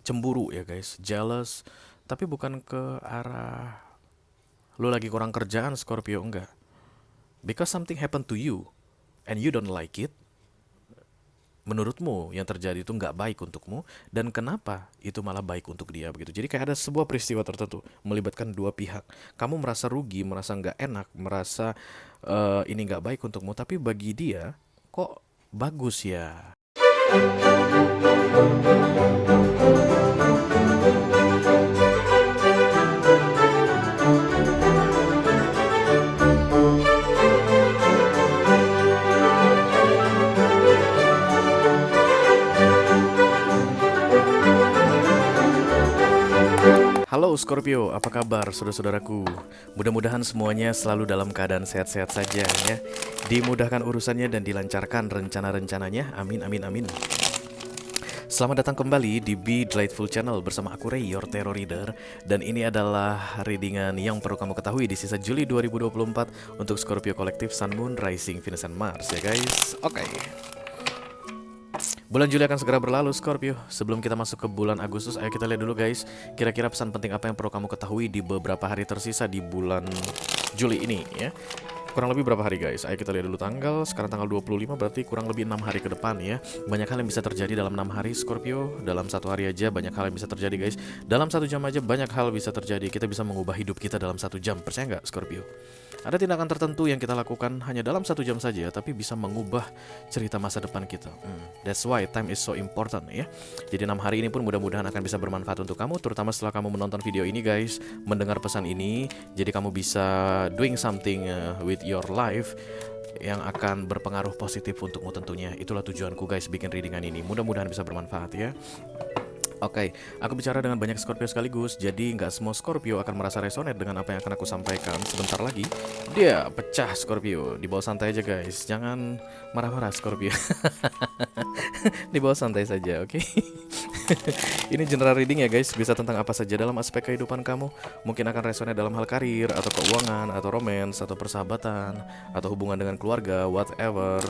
cemburu ya guys, jealous, tapi bukan ke arah lu lagi kurang kerjaan Scorpio, enggak. Because something happened to you and you don't like it, menurutmu yang terjadi itu nggak baik untukmu, dan kenapa itu malah baik untuk dia begitu. Jadi kayak ada sebuah peristiwa tertentu melibatkan dua pihak. Kamu merasa rugi, merasa nggak enak, merasa ini nggak baik untukmu, tapi bagi dia kok bagus ya. Halo Scorpio, apa kabar saudara-saudaraku? Mudah-mudahan semuanya selalu dalam keadaan sehat-sehat saja ya. Dimudahkan urusannya dan dilancarkan rencana-rencananya. Amin, amin, amin. Selamat datang kembali di Be Delightful Channel bersama aku Ray, your Tarot Reader. Dan ini adalah readingan yang perlu kamu ketahui di sisa Juli 2024 untuk Scorpio Kolektif, Sun, Moon, Rising, Venus, and Mars ya guys. Oke. Bulan Juli akan segera berlalu Scorpio. Sebelum kita masuk ke bulan Agustus, ayo kita lihat dulu guys, kira-kira pesan penting apa yang perlu kamu ketahui di beberapa hari tersisa di bulan Juli ini ya. Kurang lebih berapa hari guys? Ayo kita lihat dulu tanggal. Sekarang tanggal 25, berarti kurang lebih 6 hari ke depan ya. Banyak hal yang bisa terjadi dalam 6 hari Scorpio. Dalam satu hari aja banyak hal yang bisa terjadi guys. Dalam 1 jam aja banyak hal bisa terjadi. Kita bisa mengubah hidup kita dalam 1 jam. Percaya nggak Scorpio? Ada tindakan tertentu yang kita lakukan hanya dalam 1 jam saja, tapi bisa mengubah cerita masa depan kita. That's why time is so important ya. Jadi 6 hari ini pun mudah-mudahan akan bisa bermanfaat untuk kamu, terutama setelah kamu menonton video ini guys, mendengar pesan ini. Jadi kamu bisa doing something with your life yang akan berpengaruh positif untukmu tentunya. Itulah tujuanku guys bikin readingan ini. Mudah-mudahan bisa bermanfaat ya. Oke, aku bicara dengan banyak Scorpio sekaligus, jadi nggak semua Scorpio akan merasa resonate dengan apa yang akan aku sampaikan. Sebentar lagi, dia pecah Scorpio. Dibawa santai aja guys, jangan marah-marah Scorpio. Dibawa santai saja, oke? Ini general reading ya guys, bisa tentang apa saja dalam aspek kehidupan kamu. Mungkin akan resonate dalam hal karir, atau keuangan, atau romance, atau persahabatan, atau hubungan dengan keluarga, whatever.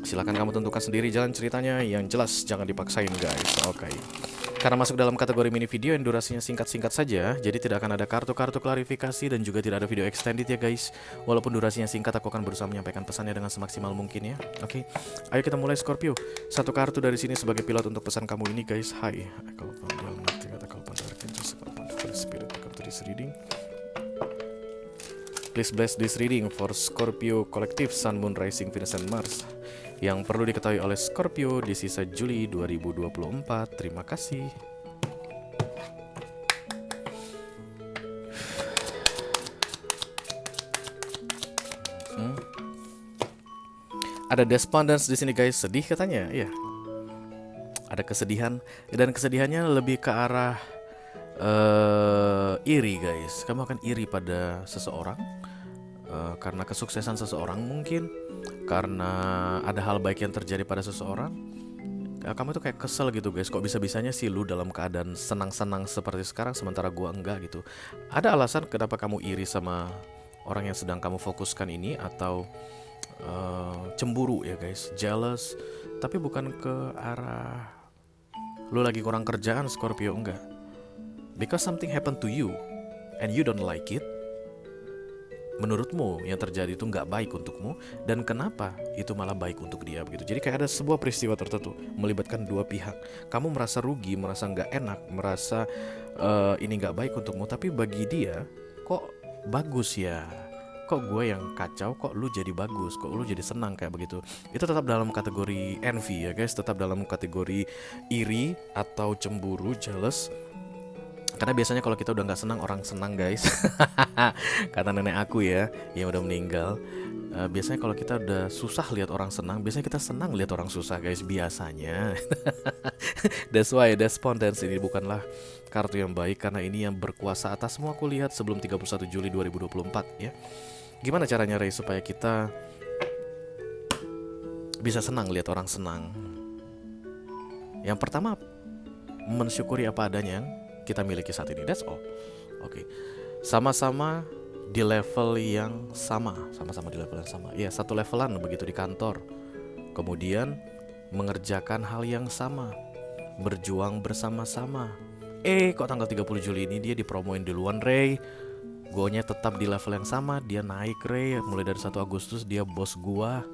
Silahkan kamu tentukan sendiri jalan ceritanya, yang jelas jangan dipaksain guys. Oke. Karena masuk dalam kategori mini video yang durasinya singkat-singkat saja, jadi tidak akan ada kartu-kartu klarifikasi dan juga tidak ada video extended ya guys. Walaupun durasinya singkat, aku akan berusaha menyampaikan pesannya dengan semaksimal mungkin ya. Oke. Ayo kita mulai Scorpio. Satu kartu dari sini sebagai pilot untuk pesan kamu ini guys. Hai. Please bless this reading for Scorpio Kolektif, Sun, Moon, Rising, Venus, and Mars yang perlu diketahui oleh Scorpio di sisa Juli 2024. Terima kasih. Ada despondence di sini guys, sedih katanya. Iya. Ada kesedihan, dan kesedihannya lebih ke arah iri guys. Kamu akan iri pada seseorang karena kesuksesan seseorang, mungkin karena ada hal baik yang terjadi pada seseorang. Kamu tuh kayak kesel gitu guys, kok bisa-bisanya sih lu dalam keadaan senang-senang seperti sekarang sementara gua enggak gitu. Ada alasan kenapa kamu iri sama orang yang sedang kamu fokuskan ini, atau cemburu ya guys, jealous, tapi bukan ke arah lu lagi kurang kerjaan Scorpio, enggak. Because something happened to you and you don't like it, menurutmu yang terjadi itu nggak baik untukmu, dan kenapa itu malah baik untuk dia begitu. Jadi kayak ada sebuah peristiwa tertentu melibatkan dua pihak. Kamu merasa rugi, merasa nggak enak, merasa ini nggak baik untukmu, tapi bagi dia kok bagus ya. Kok gue yang kacau, kok lu jadi bagus, kok lu jadi senang kayak begitu. Itu tetap dalam kategori envy ya guys, tetap dalam kategori iri atau cemburu, jealous. Karena biasanya kalau kita udah nggak senang, orang senang guys. Kata nenek aku ya, yang udah meninggal, biasanya kalau kita udah susah lihat orang senang, biasanya kita senang lihat orang susah guys, biasanya. That's why despondence ini bukanlah kartu yang baik, karena ini yang berkuasa atasmu aku lihat sebelum 31 Juli 2024 ya. Gimana caranya Ray supaya kita bisa senang lihat orang senang? Yang pertama, mensyukuri apa adanya yang kita miliki saat ini. That's all. Oke. Sama-sama di level yang sama. Sama-sama di level yang sama. Ya, satu levelan begitu di kantor. Kemudian mengerjakan hal yang sama. berjuang bersama-sama. Kok tanggal 30 Juli ini dia dipromoin duluan, Ray. Gonya tetap di level yang sama, dia naik, Ray. Mulai dari 1 Agustus dia bos gua.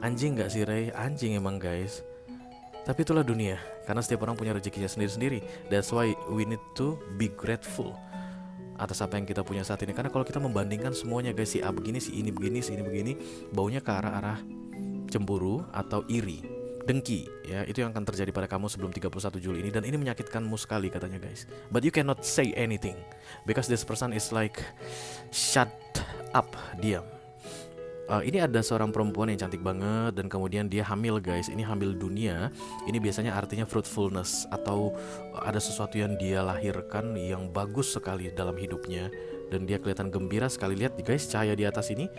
Anjing gak sih, Ray? Anjing emang, guys. Tapi itulah dunia, karena setiap orang punya rezekinya sendiri-sendiri. That's why we need to be grateful atas apa yang kita punya saat ini. Karena kalau kita membandingkan semuanya, guys, si A begini, si ini begini, si ini begini, baunya ke arah-arah cemburu atau iri, dengki, ya. Itu yang akan terjadi pada kamu sebelum 31 Juli ini. Dan ini menyakitkanmu sekali katanya, guys. But you cannot say anything because this person is like, shut up, diam. Ini ada seorang perempuan yang cantik banget dan kemudian dia hamil, guys. Ini hamil dunia. Ini biasanya artinya fruitfulness atau ada sesuatu yang dia lahirkan yang bagus sekali dalam hidupnya. Dan dia kelihatan gembira sekali. Lihat, guys, cahaya di atas ini.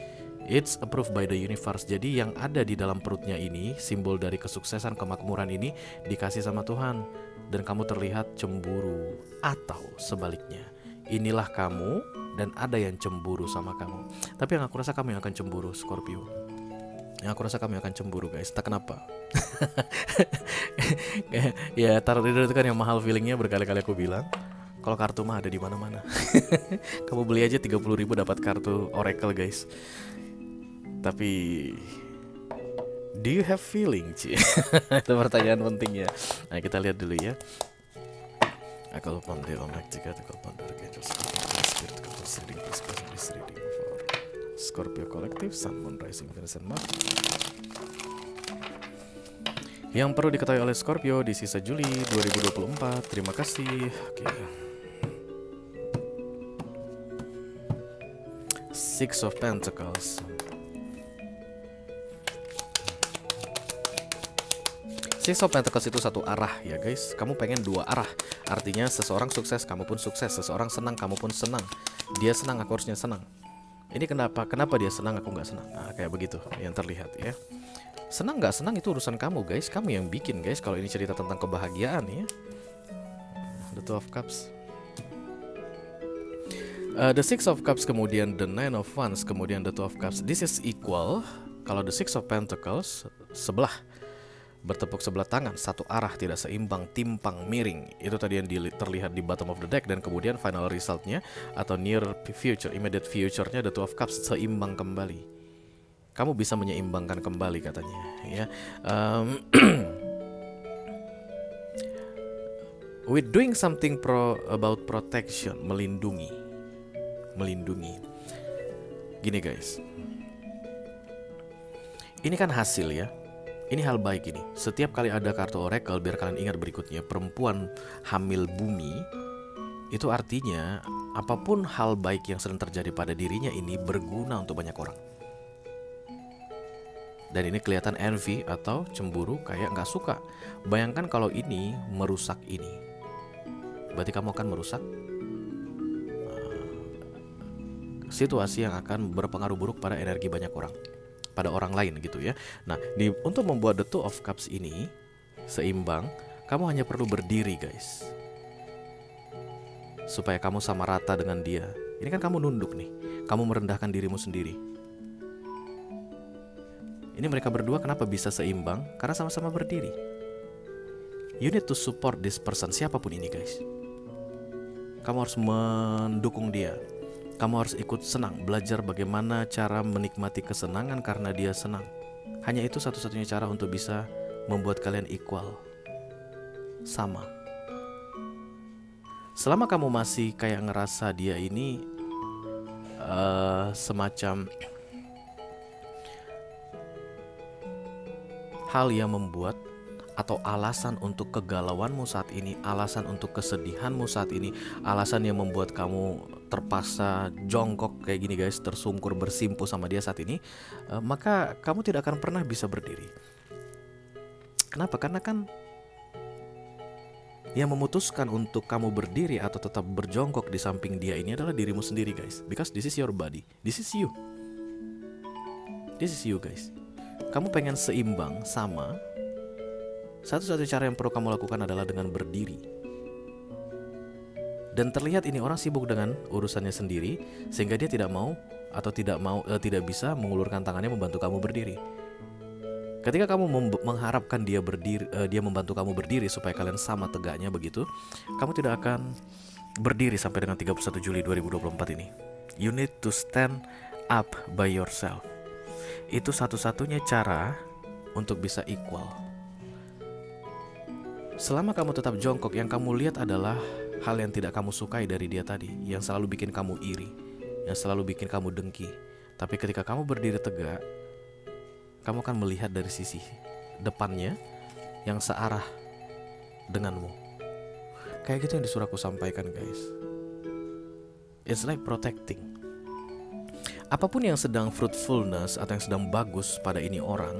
It's approved by the universe. Jadi yang ada di dalam perutnya ini, simbol dari kesuksesan, kemakmuran ini dikasih sama Tuhan. Dan kamu terlihat cemburu. Atau sebaliknya, inilah kamu dan ada yang cemburu sama kamu. Tapi yang aku rasa kamu yang akan cemburu, Scorpio. Yang aku rasa kamu yang akan cemburu, guys. Tak kenapa. Ya, tarot reader itu kan yang mahal feelingnya, berkali-kali aku bilang. Kalau kartu mah ada di mana-mana. Kamu beli aja 30.000 dapat kartu Oracle, guys. Tapi do you have feeling, Ci? Itu pertanyaan penting ya. Nah, kita lihat dulu ya. Aku lupa the Omega 3, aku lupa the Angels, Spirit, reading for Scorpio Collective, Sun, Moon, Rising, Venus, and Mars. Yang perlu diketahui oleh Scorpio di sisa Juli 2024. Terima kasih. Oke. Six of Pentacles. Six of Pentacles itu satu arah ya, guys. Kamu pengen dua arah. Artinya seseorang sukses, kamu pun sukses. Seseorang senang, kamu pun senang. Dia senang, aku harusnya senang. Ini kenapa dia senang, aku nggak senang. Nah, kayak begitu yang terlihat ya. Senang nggak senang itu urusan kamu, guys. Kamu yang bikin, guys. Kalau ini cerita tentang kebahagiaan ya. The Two of Cups. The Six of Cups, kemudian the Nine of Wands, kemudian the Two of Cups. This is equal. Kalau the Six of Pentacles sebelah, bertepuk sebelah tangan, satu arah, tidak seimbang, timpang, miring. Itu tadi yang terlihat di bottom of the deck. Dan kemudian final resultnya atau near future, immediate future-nya the Two of Cups, seimbang kembali. Kamu bisa menyeimbangkan kembali katanya ya. With doing something about protection, melindungi. Gini, guys. Ini kan hasil ya. Ini hal baik ini. Setiap kali ada kartu oracle, biar kalian ingat berikutnya, perempuan hamil bumi, itu artinya apapun hal baik yang sedang terjadi pada dirinya ini berguna untuk banyak orang. Dan ini kelihatan envy atau cemburu, kayak gak suka. Bayangkan kalau ini merusak ini. Berarti kamu akan merusak situasi yang akan berpengaruh buruk pada energi banyak orang, pada orang lain gitu ya. Nah, untuk membuat the Two of Cups ini seimbang, kamu hanya perlu berdiri, guys. Supaya kamu sama rata dengan dia. Ini kan kamu nunduk nih. Kamu merendahkan dirimu sendiri. Ini mereka berdua kenapa bisa seimbang? Karena sama-sama berdiri. You need to support this person, siapapun ini, guys. Kamu harus mendukung dia. Kamu harus ikut senang, belajar bagaimana cara menikmati kesenangan karena dia senang. Hanya itu satu-satunya cara untuk bisa membuat kalian equal, sama. Selama kamu masih kayak ngerasa dia ini semacam hal yang membuat atau alasan untuk kegalauanmu saat ini, alasan untuk kesedihanmu saat ini, alasan yang membuat kamu terpaksa jongkok kayak gini, guys, tersungkur bersimpuh sama dia saat ini, maka kamu tidak akan pernah bisa berdiri. Kenapa? Karena kan yang memutuskan untuk kamu berdiri atau tetap berjongkok di samping dia ini adalah dirimu sendiri, guys. Because this is your body, this is you. This is you, guys. Kamu pengen seimbang, sama. Satu-satunya cara yang perlu kamu lakukan adalah dengan berdiri. Dan terlihat ini orang sibuk dengan urusannya sendiri, sehingga dia tidak bisa mengulurkan tangannya membantu kamu berdiri. Ketika kamu mengharapkan dia berdiri, dia membantu kamu berdiri supaya kalian sama tegaknya begitu, kamu tidak akan berdiri sampai dengan 31 Juli 2024 ini. You need to stand up by yourself. Itu satu-satunya cara untuk bisa equal. Selama kamu tetap jongkok, yang kamu lihat adalah hal yang tidak kamu sukai dari dia tadi, yang selalu bikin kamu iri, yang selalu bikin kamu dengki. Tapi ketika kamu berdiri tegak, kamu akan melihat dari sisi depannya yang searah denganmu. Kayak gitu yang disuruh aku sampaikan, guys. It's like protecting. Apapun yang sedang fruitfulness atau yang sedang bagus pada ini orang,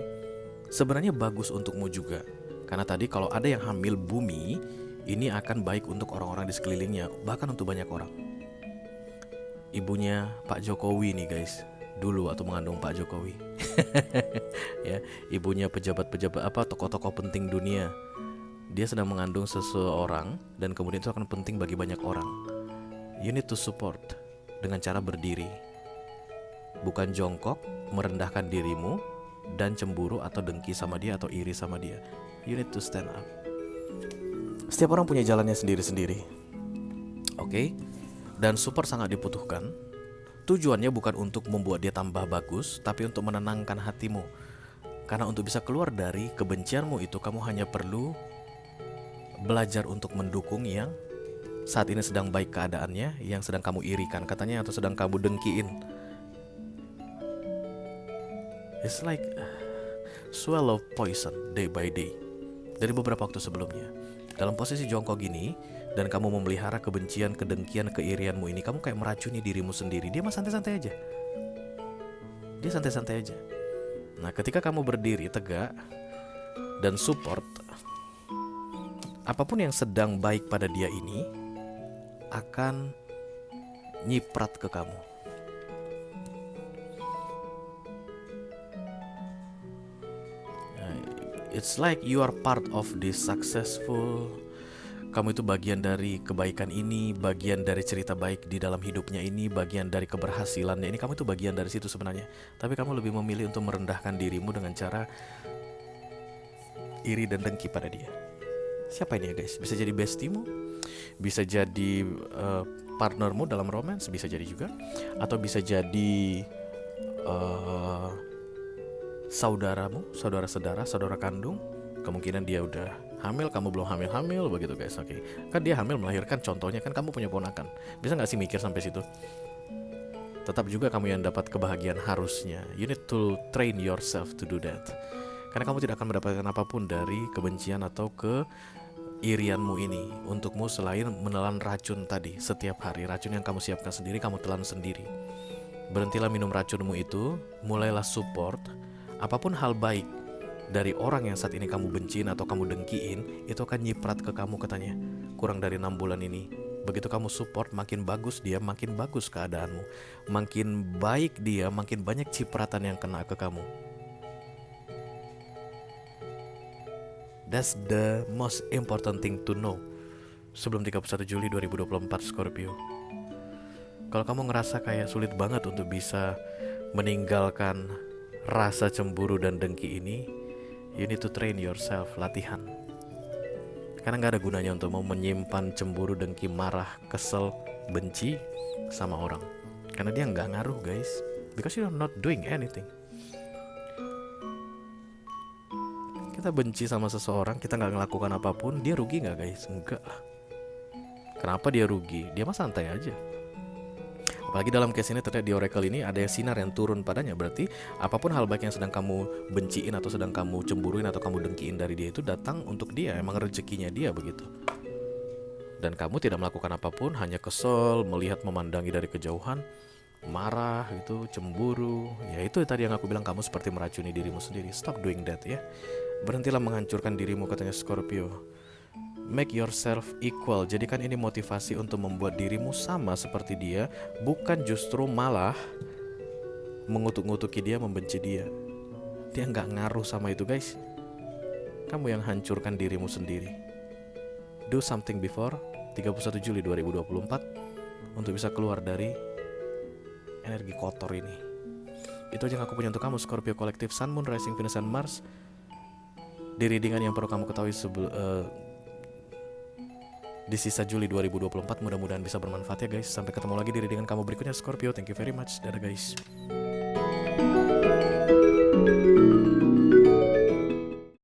sebenarnya bagus untukmu juga. Karena tadi kalau ada yang hamil bumi, ini akan baik untuk orang-orang di sekelilingnya, bahkan untuk banyak orang. Ibunya Pak Jokowi nih, guys, dulu atau mengandung Pak Jokowi. Ya, ibunya pejabat-pejabat tokoh-tokoh penting dunia. Dia sedang mengandung seseorang dan kemudian itu akan penting bagi banyak orang. You need to support dengan cara berdiri, bukan jongkok, merendahkan dirimu dan cemburu atau dengki sama dia atau iri sama dia. You need to stand up. Setiap orang punya jalannya sendiri-sendiri. Oke? Dan support sangat dibutuhkan. Tujuannya bukan untuk membuat dia tambah bagus, tapi untuk menenangkan hatimu. Karena untuk bisa keluar dari kebencianmu itu, kamu hanya perlu belajar untuk mendukung yang saat ini sedang baik keadaannya, yang sedang kamu irikan katanya atau sedang kamu dengkiin. It's like swallow poison day by day. Dari beberapa waktu sebelumnya, dalam posisi jongkok gini, dan kamu memelihara kebencian, kedengkian, keirianmu ini, kamu kayak meracuni dirimu sendiri. Dia mah santai-santai aja. Dia santai-santai aja. Nah, ketika kamu berdiri tegak dan support, apapun yang sedang baik pada dia ini akan nyiprat ke kamu. It's like you are part of this successful. Kamu itu bagian dari kebaikan ini, bagian dari cerita baik di dalam hidupnya ini, bagian dari keberhasilannya ini. Kamu itu bagian dari situ sebenarnya. Tapi kamu lebih memilih untuk merendahkan dirimu dengan cara iri dan dengki pada dia. Siapa ini ya, guys? Bisa jadi bestimu, bisa jadi partnermu dalam romance, bisa jadi juga. Atau bisa jadi saudaramu, saudara kandung. Kemungkinan dia udah hamil, kamu belum hamil begitu, guys. Oke. Kan dia hamil melahirkan, contohnya kan kamu punya ponakan. Bisa gak sih mikir sampai situ? Tetap juga kamu yang dapat kebahagiaan harusnya. You need to train yourself to do that. Karena kamu tidak akan mendapatkan apapun dari kebencian atau keirianmu ini untukmu selain menelan racun tadi setiap hari. Racun yang kamu siapkan sendiri, kamu telan sendiri. Berhentilah minum racunmu itu, mulailah support. Apapun hal baik dari orang yang saat ini kamu benciin atau kamu dengkiin, itu akan nyiprat ke kamu katanya. Kurang dari 6 bulan ini, begitu kamu support, makin bagus dia, makin bagus keadaanmu. Makin baik dia, makin banyak cipratan yang kena ke kamu. That's the most important thing to know sebelum 31 Juli 2024 Scorpio. Kalau kamu ngerasa kayak sulit banget untuk bisa meninggalkan rasa cemburu dan dengki ini, you need to train yourself, latihan. Karena gak ada gunanya untuk mau menyimpan cemburu, dengki, marah, kesel, benci sama orang. Karena dia gak ngaruh, guys. Because you're not doing anything. Kita benci sama seseorang, kita gak ngelakukan apapun, dia rugi gak, guys? Enggak lah. Kenapa dia rugi? Dia mah santai aja. Apalagi dalam case ini terlihat di Oracle ini ada sinar yang turun padanya. Berarti apapun hal baik yang sedang kamu benciin atau sedang kamu cemburuin atau kamu dengkiin dari dia itu datang untuk dia. Emang rezekinya dia begitu. Dan kamu tidak melakukan apapun, hanya kesel, melihat, memandangi dari kejauhan, marah gitu, cemburu. Ya itu tadi yang aku bilang, kamu seperti meracuni dirimu sendiri. Stop doing that ya. Berhentilah menghancurkan dirimu, katanya Scorpio. Make yourself equal. Jadikan ini motivasi untuk membuat dirimu sama seperti dia, bukan justru malah mengutuk-ngutuki dia, membenci dia. Dia gak ngaruh sama itu, guys. Kamu yang hancurkan dirimu sendiri. Do something before 31 Juli 2024 untuk bisa keluar dari energi kotor ini. Itu aja yang aku punya untuk kamu, Scorpio Collective Sun, Moon, Rising, Venus, and Mars. di readingan yang perlu kamu ketahui di sisa Juli 2024. Mudah-mudahan bisa bermanfaat ya guys. Sampai ketemu lagi di readingan kamu berikutnya Scorpio. Thank you very much. Dadah guys.